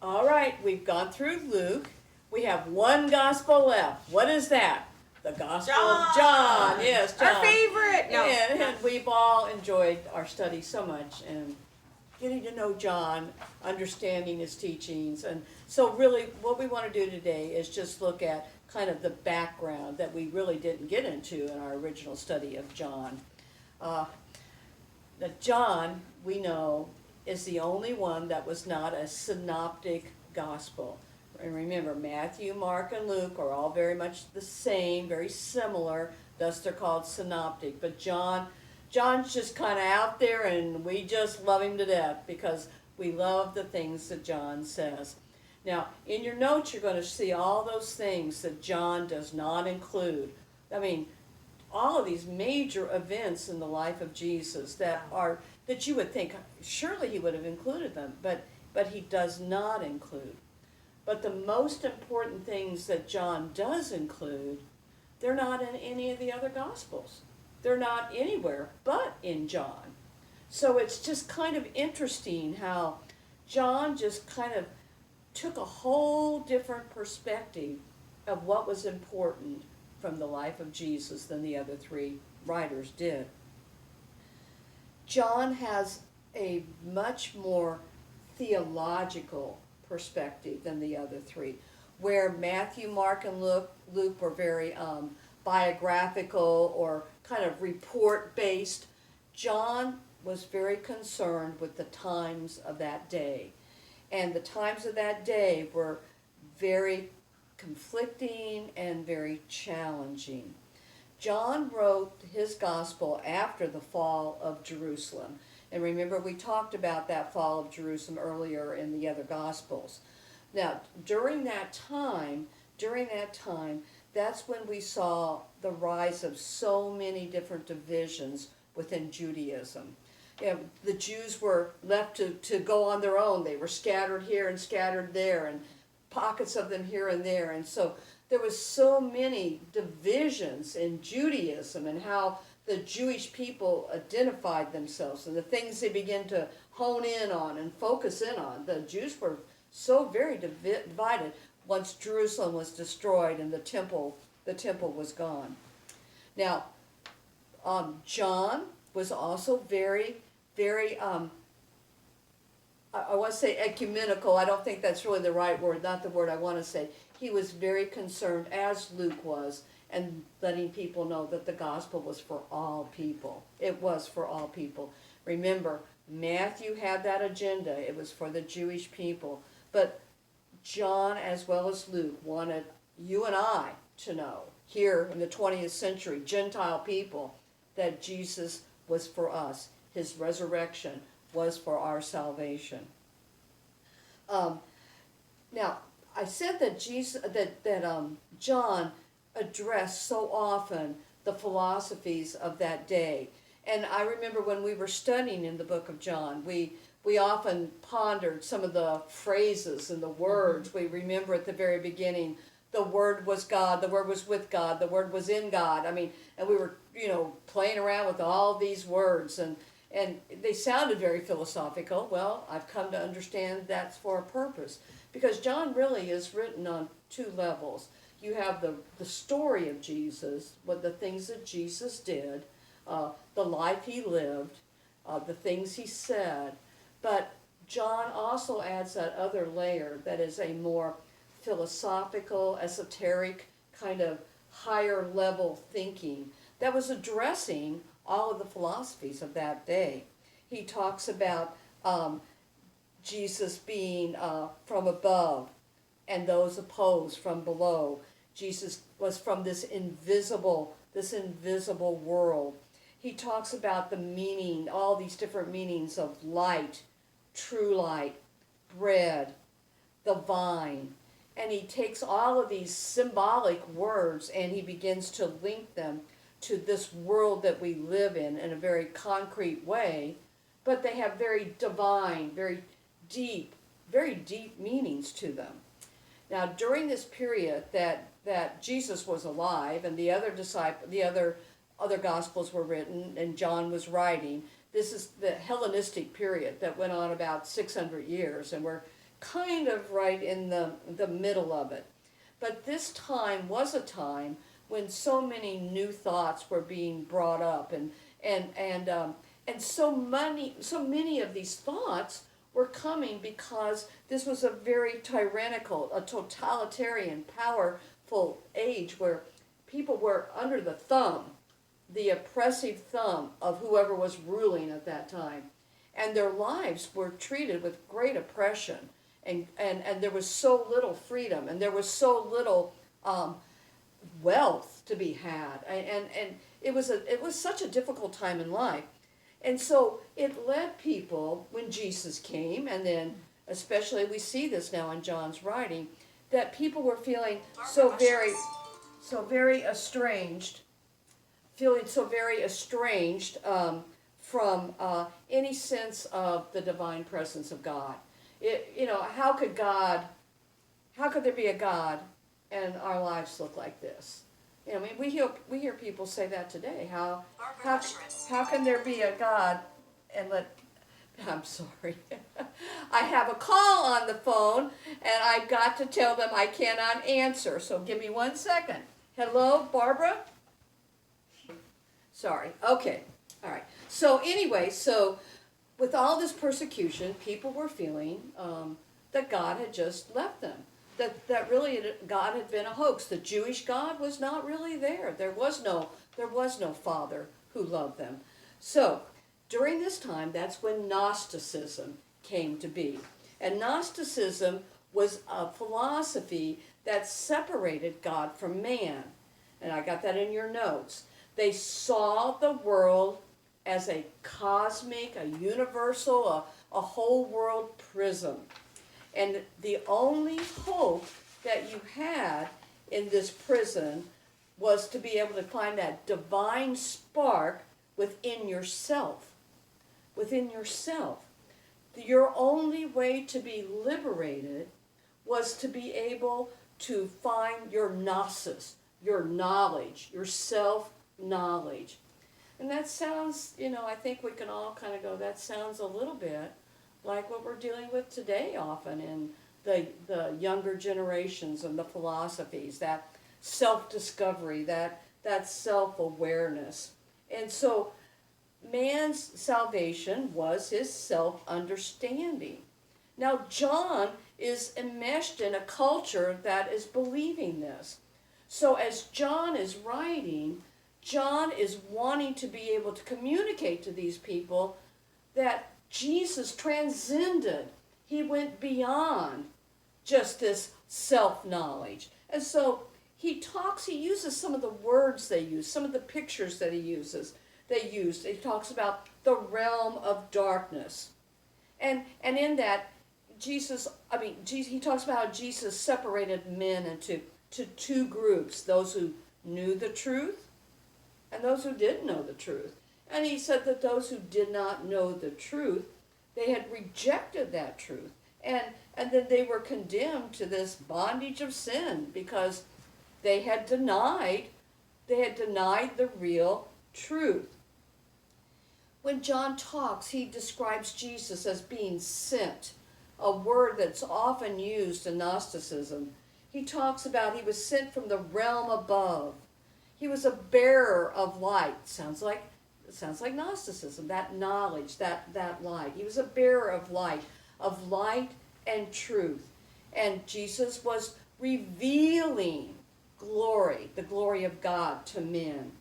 All right, we've gone through Luke. We have one gospel left. What is that? The Gospel of John. Yes, John. Our favorite. No. And we've all enjoyed our study so much and getting to know John, understanding his teachings. And so really what we want to do today is just look at kind of the background that we really didn't get into in our original study of John. That John, we know, is the only one that was not a synoptic gospel. And remember, Matthew, Mark, and Luke are all very much the same, very similar, thus they're called synoptic. But John's just kind of out there, and we just love him to death because we love the things that John says. Now, in your notes, you're going to see all those things that John does not include. I mean, all of these major events in the life of Jesus that you would think surely he would have included them, but he does not include. But the most important things that John does include, they're not in any of the other Gospels. They're not anywhere but in John. So it's just kind of interesting how John just kind of took a whole different perspective of what was important from the life of Jesus than the other three writers did. John has a much more theological perspective than the other three, where Matthew, Mark, and Luke were very biographical or kind of report-based. John was very concerned with the times of that day. And the times of that day were very conflicting and very challenging. John wrote his gospel after the fall of Jerusalem. And remember, we talked about that fall of Jerusalem earlier in the other gospels. Now, during that time, that's when we saw the rise of so many different divisions within Judaism. The Jews were left to go on their own. They were scattered here and scattered there, and pockets of them here and there. And so there was so many divisions in Judaism and how the Jewish people identified themselves and the things they began to hone in on and focus in on. The Jews were so very divided once Jerusalem was destroyed and the temple was gone. Now, John was also very, very, I want to say ecumenical. I don't think that's really the right word, not the word I want to say. He was very concerned, as Luke was, and letting people know that the gospel was for all people. It was for all people. Remember, Matthew had that agenda. It was for the Jewish people. But John, as well as Luke, wanted you and I to know, here in the 20th century, Gentile people, that Jesus was for us. His resurrection was for our salvation. Now, I said that John addressed so often the philosophies of that day. And I remember when we were studying in the book of John, we often pondered some of the phrases and the words. We remember at the very beginning, the Word was God, the Word was with God, the Word was in God. I mean, and we were, playing around with all these words, and they sounded very philosophical. Well, I've come to understand that's for a purpose, because John really is written on two levels. You have the story of Jesus, what the things that Jesus did, the life he lived, the things he said, but John also adds that other layer that is a more philosophical, esoteric, kind of higher level thinking that was addressing all of the philosophies of that day. He talks about Jesus being from above and those opposed from below. Jesus was from this invisible world. He talks about the meaning, all these different meanings of light, true light, bread, the vine. And he takes all of these symbolic words and he begins to link them to this world that we live in a very concrete way, but they have very divine, very deep meanings to them. Now, during this period that Jesus was alive and the other Gospels were written and John was writing, this is the Hellenistic period that went on about 600 years, and we're kind of right in the middle of it. But this time was a time when so many new thoughts were being brought up, and so many of these thoughts were coming because this was a very tyrannical, a totalitarian, powerful age where people were under the thumb, the oppressive thumb of whoever was ruling at that time. And their lives were treated with great oppression. And there was so little freedom, and there was so little wealth to be had. And it was such a difficult time in life. And so it led people, when Jesus came, and then especially we see this now in John's writing, that people were feeling so very estranged, from any sense of the divine presence of God. How could there be a God and our lives look like this? We hear people say that today. How can there be a God and I'm sorry. I have a call on the phone, and I've got to tell them I cannot answer. So give me 1 second. Hello, Barbara? Sorry. Okay. All right. So anyway, with all this persecution, people were feeling that God had just left them. That really God had been a hoax. The Jewish God was not really there. There was no Father who loved them. So during this time, that's when Gnosticism came to be. And Gnosticism was a philosophy that separated God from man. And I got that in your notes. They saw the world as a cosmic, a universal, a whole world prism. And the only hope that you had in this prison was to be able to find that divine spark within yourself. Within yourself. Your only way to be liberated was to be able to find your gnosis, your knowledge, your self-knowledge. And that sounds, I think we can all kind of go, that sounds a little bit like what we're dealing with today often in the younger generations and the philosophies, that self-discovery, that self-awareness. And so man's salvation was his self-understanding. Now John is enmeshed in a culture that is believing this. So as John is writing, John is wanting to be able to communicate to these people that Jesus transcended. He went beyond just this self-knowledge. And so he uses some of the words they use, some of the pictures that he used. He talks about the realm of darkness. And in that, he talks about how Jesus separated men into two groups, those who knew the truth and those who didn't know the truth. And he said that those who did not know the truth, they had rejected that truth. And then they were condemned to this bondage of sin because they had denied the real truth. When John talks, he describes Jesus as being sent, a word that's often used in Gnosticism. He talks about he was sent from the realm above. He was a bearer of light. Sounds like Gnosticism, that knowledge, that light. He was a bearer of light and truth. And Jesus was revealing the glory of God to men.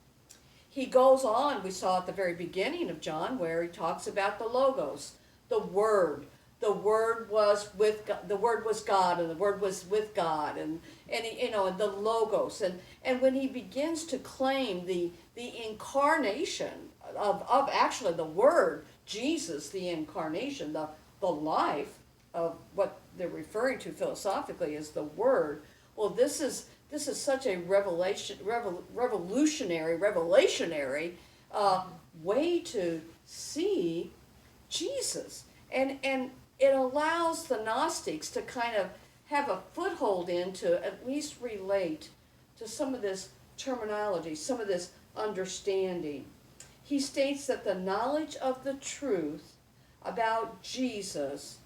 He goes on, we saw at the very beginning of John, where he talks about the Logos, the Word. The Word was God, and the Word was with God, and the Logos. And when he begins to claim the incarnation of actually the Word, Jesus, the incarnation, the life of what they're referring to philosophically as the Word. Well, this is such a revolutionary way to see Jesus, and it allows the Gnostics to kind of have a foothold to at least relate to some of this terminology, some of this understanding. He states that the knowledge of the truth about Jesus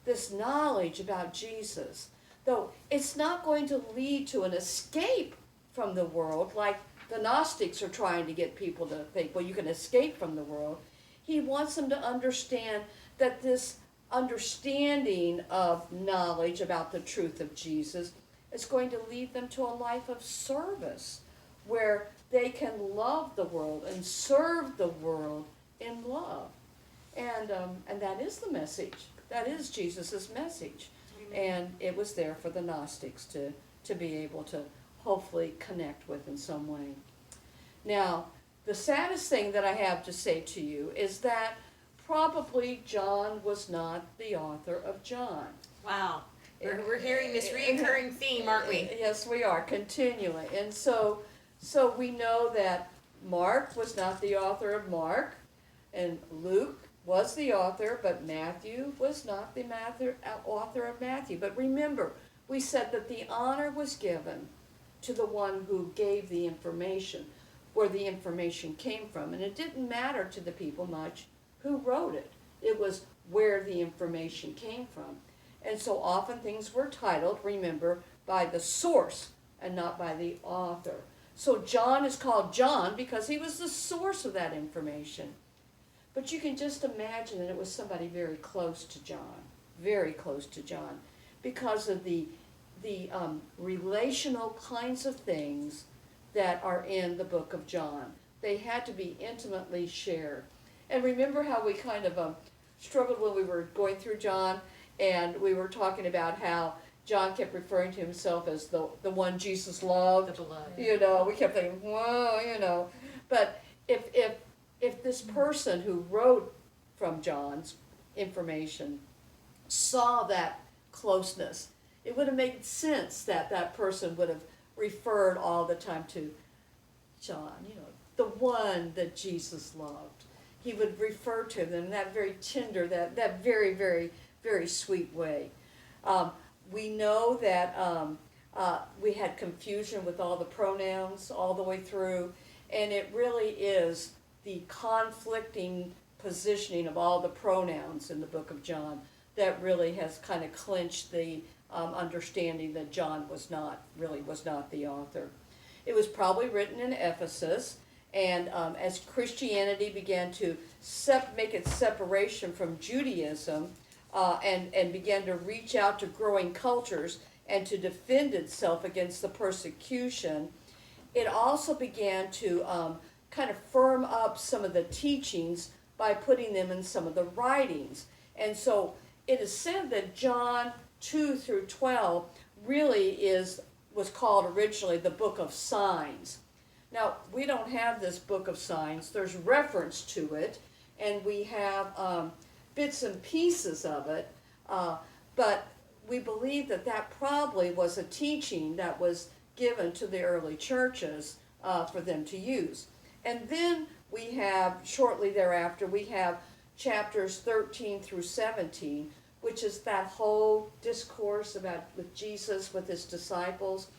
this knowledge about Jesus, though it's not going to lead to an escape from the world like the Gnostics are trying to get people to think, well, you can escape from the world. He wants them to understand that this understanding of knowledge about the truth of Jesus is going to lead them to a life of service where they can love the world and serve the world in love. And that is the message. That is Jesus' message. And it was there for the Gnostics to be able to hopefully connect with in some way. Now, the saddest thing that I have to say to you is that probably John was not the author of John. Wow. We're hearing this recurring theme, aren't we? Yes, we are, continually. And so we know that Mark was not the author of Mark, and Luke was the author, but Matthew was not the author of Matthew. But remember, we said that the honor was given to the one who gave the information, where the information came from. And it didn't matter to the people much who wrote it. It was where the information came from. And so often things were titled, remember, by the source and not by the author. So John is called John because he was the source of that information. But you can just imagine that it was somebody very close to John, very close to John, because of the relational kinds of things that are in the book of John. They had to be intimately shared. And remember how we kind of struggled when we were going through John, and we were talking about how John kept referring to himself as the one Jesus loved. The beloved. You know, we kept thinking, whoa, you know. But if this person who wrote from John's information saw that closeness, it would have made sense that that person would have referred all the time to John, you know, the one that Jesus loved. He would refer to them in that very tender, that very, very, very sweet way. We know that we had confusion with all the pronouns all the way through, and it really is the conflicting positioning of all the pronouns in the book of John that really has kind of clinched the understanding that John was not the author. It was probably written in Ephesus, and as Christianity began to make its separation from Judaism and began to reach out to growing cultures and to defend itself against the persecution, it also began to kind of firm up some of the teachings by putting them in some of the writings. And so it is said that John 2 through 12 really was called originally the book of signs. Now, we don't have this book of signs. There's reference to it, and we have bits and pieces of it, but we believe that probably was a teaching that was given to the early churches for them to use. And then we have, shortly thereafter, we have chapters 13 through 17, which is that whole discourse with Jesus, with his disciples,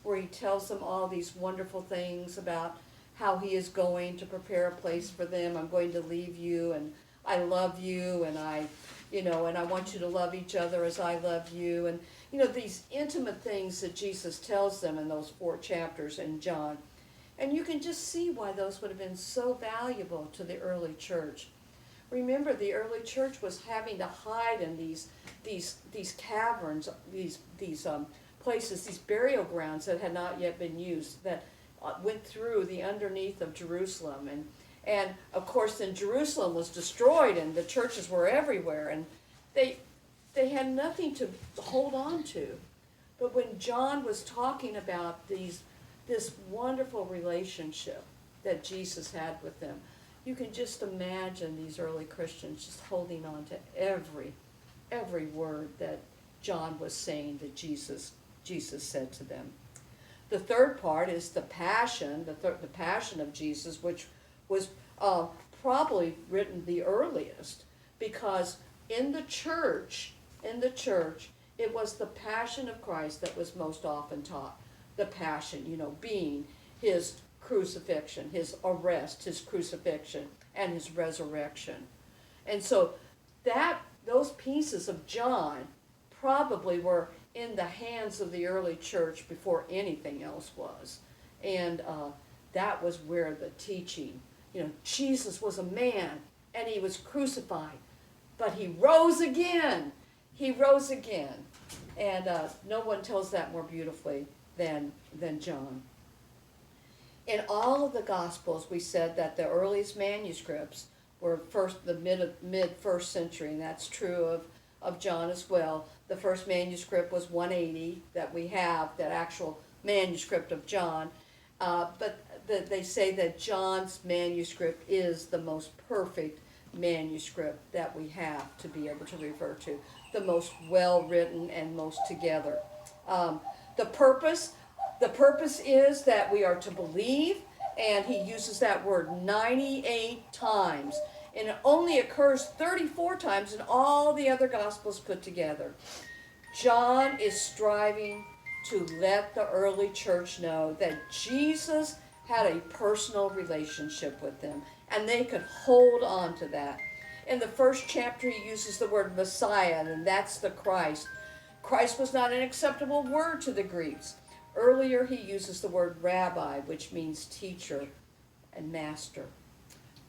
where he tells them all these wonderful things about how he is going to prepare a place for them. I'm going to leave you, and I love you, and I want you to love each other as I love you. And, these intimate things that Jesus tells them in those 4 chapters in John. And you can just see why those would have been so valuable to the early church. Remember, the early church was having to hide in these caverns, these places, these burial grounds that had not yet been used, that went through the underneath of Jerusalem. And of course, then Jerusalem was destroyed, and the churches were everywhere, and they had nothing to hold on to. But when John was talking about this wonderful relationship that Jesus had with them, you can just imagine these early Christians just holding on to every word that John was saying that Jesus said to them. The third part is the passion, the passion of Jesus, which was probably written the earliest, because in the church, it was the passion of Christ that was most often taught. The passion, being his crucifixion, his arrest, his crucifixion, and his resurrection. And so that those pieces of John probably were in the hands of the early church before anything else was. And that was where the teaching, Jesus was a man and he was crucified, but he rose again. He rose again. And no one tells that more beautifully than John. In all of the Gospels, we said that the earliest manuscripts were the mid first century, and that's true of John as well. The first manuscript was 180 that we have, that actual manuscript of John. But they say that John's manuscript is the most perfect manuscript that we have to be able to refer to, the most well written and most together. The purpose is that we are to believe, and he uses that word 98 times, and it only occurs 34 times in all the other Gospels put together. John is striving to let the early church know that Jesus had a personal relationship with them, and they could hold on to that. In the first chapter, he uses the word Messiah, and that's the Christ. Christ was not an acceptable word to the Greeks. Earlier, he uses the word rabbi, which means teacher and master.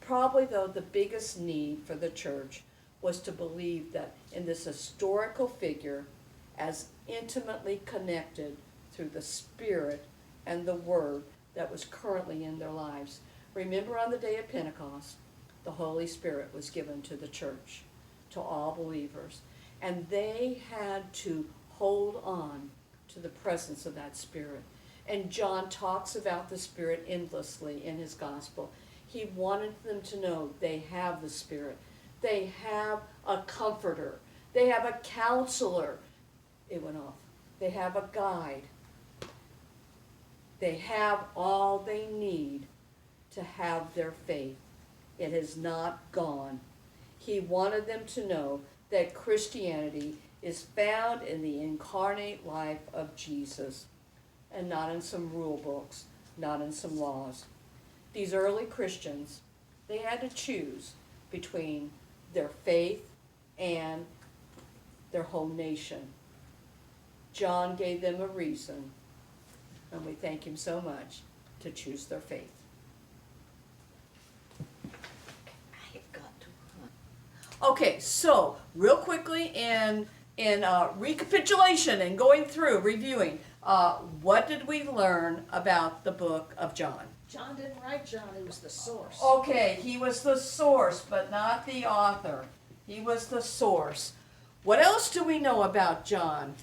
Probably, though, the biggest need for the church was to believe that in this historical figure, as intimately connected through the Spirit and the Word that was currently in their lives. Remember, on the day of Pentecost, the Holy Spirit was given to the church, to all believers, and they had to hold on to the presence of that Spirit. And John talks about the Spirit endlessly in his gospel. He wanted them to know they have the Spirit. They have a comforter. They have a counselor. It went off. They have a guide. They have all they need to have their faith. It has not gone. He wanted them to know that Christianity is found in the incarnate life of Jesus, and not in some rule books, not in some laws. These early Christians, they had to choose between their faith and their whole nation. John gave them a reason, and we thank him so much, to choose their faith. I have got to run. Okay, so real quickly in recapitulation and going through, reviewing, what did we learn about the book of John? John didn't write John, he was the source. Okay, he was the source, but not the author. He was the source. What else do we know about John?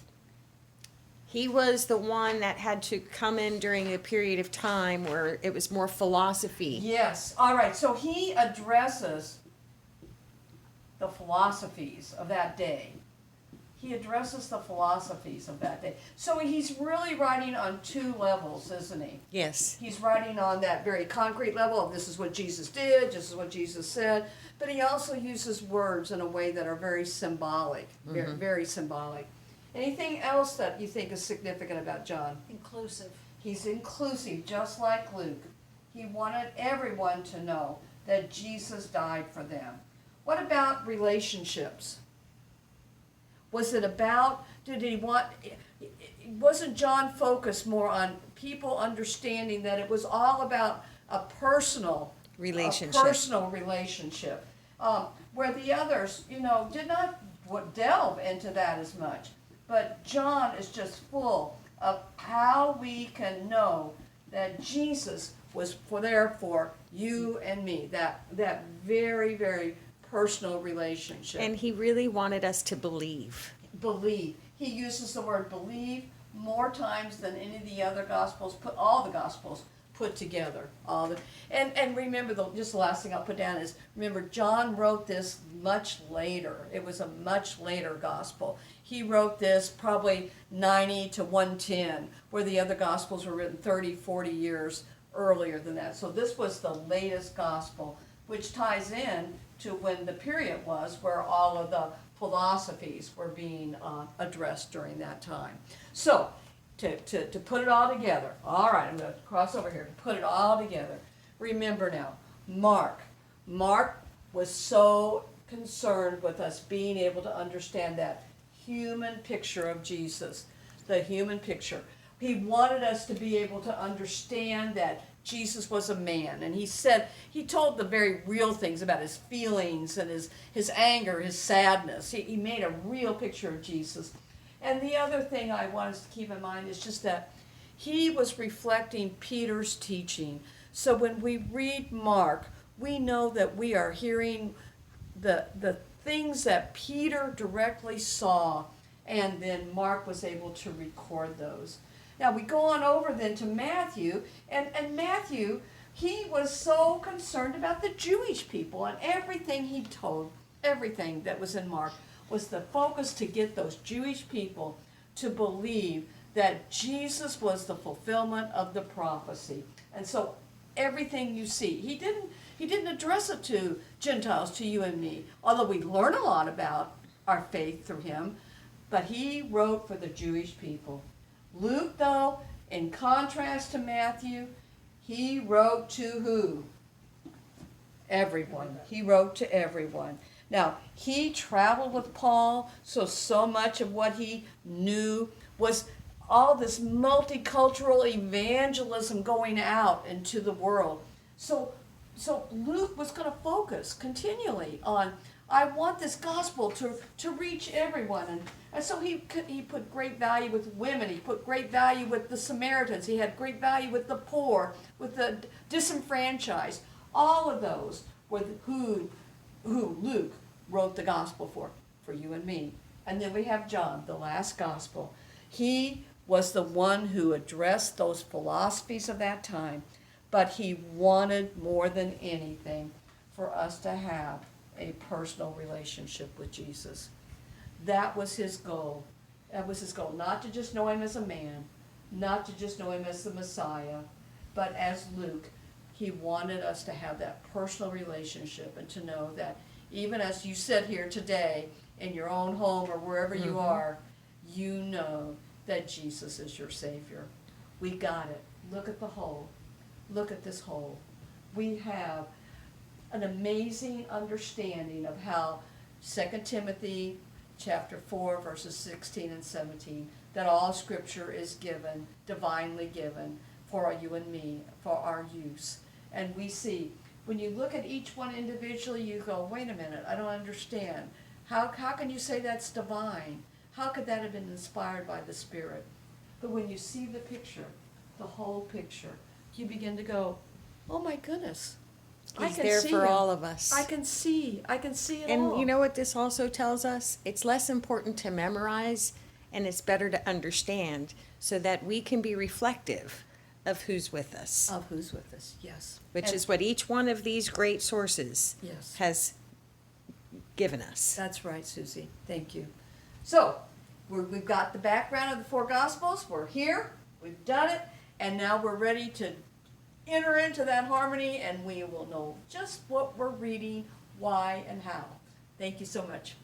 He was the one that had to come in during a period of time where it was more philosophy. Yes, all right, so he addresses the philosophies of that day. He addresses the philosophies of that day. So he's really writing on two levels, isn't he? Yes. He's writing on that very concrete level of this is what Jesus did, this is what Jesus said, but he also uses words in a way that are very symbolic, very, very symbolic. Anything else that you think is significant about John? Inclusive. He's inclusive, just like Luke. He wanted everyone to know that Jesus died for them. What about relationships? Was it about, wasn't John focused more on people understanding that it was all about a personal Relationship. Where the others, did not delve into that as much. But John is just full of how we can know that Jesus was there for you and me, that very, very personal relationship. And he really wanted us to believe. Believe. He uses the word believe more times than any of the other Gospels, all the Gospels put together. And remember, just the last thing I'll put down is, remember, John wrote this much later. It was a much later Gospel. He wrote this probably 90 to 110, where the other Gospels were written 30, 40 years earlier than that. So this was the latest Gospel, which ties in to when the period was where all of the philosophies were being addressed during that time. So, to put it all together, all right, I'm going to cross over here to put it all together. Remember now, Mark was so concerned with us being able to understand that human picture of Jesus, the human picture. He wanted us to be able to understand that Jesus was a man, and he told the very real things about his feelings and his anger, his sadness. He made a real picture of Jesus. And the other thing I want us to keep in mind is just that he was reflecting Peter's teaching. So when we read Mark, we know that we are hearing the things that Peter directly saw, and then Mark was able to record those. Now we go on over then to Matthew, and Matthew, he was so concerned about the Jewish people, and everything he told, everything that was in Mark, was the focus to get those Jewish people to believe that Jesus was the fulfillment of the prophecy. And so everything you see, he didn't address it to Gentiles, to you and me, although we learn a lot about our faith through him, but he wrote for the Jewish people. Luke, though, in contrast to Matthew, he wrote to who? Everyone. He wrote to everyone. Now, he traveled with Paul, so much of what he knew was all this multicultural evangelism going out into the world. So Luke was going to focus continually on, I want this gospel to reach everyone. And so he put great value with women. He put great value with the Samaritans. He had great value with the poor, with the disenfranchised. All of those were who Luke wrote the gospel for you and me. And then we have John, the last gospel. He was the one who addressed those philosophies of that time, but he wanted more than anything for us to have a personal relationship with Jesus. That was his goal. That was his goal, not to just know him as a man, not to just know him as the Messiah, but as Luke, he wanted us to have that personal relationship and to know that even as you sit here today in your own home or wherever you are, you know that Jesus is your Savior. We got it. Look at the whole. Look at this whole. We have an amazing understanding of how 2 Timothy chapter 4, verses 16 and 17, that all Scripture is given, divinely given, for you and me, for our use. And we see, when you look at each one individually, you go, wait a minute, I don't understand. How can you say that's divine? How could that have been inspired by the Spirit? But when you see the picture, the whole picture, you begin to go, oh my goodness. He's there for all of us. I can see it all. And you know what this also tells us? It's less important to memorize and it's better to understand so that we can be reflective of who's with us. Of who's with us, yes. Which is what each one of these great sources has given us. That's right, Susie. Thank you. So, we've got the background of the four Gospels. We're here. We've done it. And now we're ready to enter into that harmony, and we will know just what we're reading, why, and how. Thank you so much.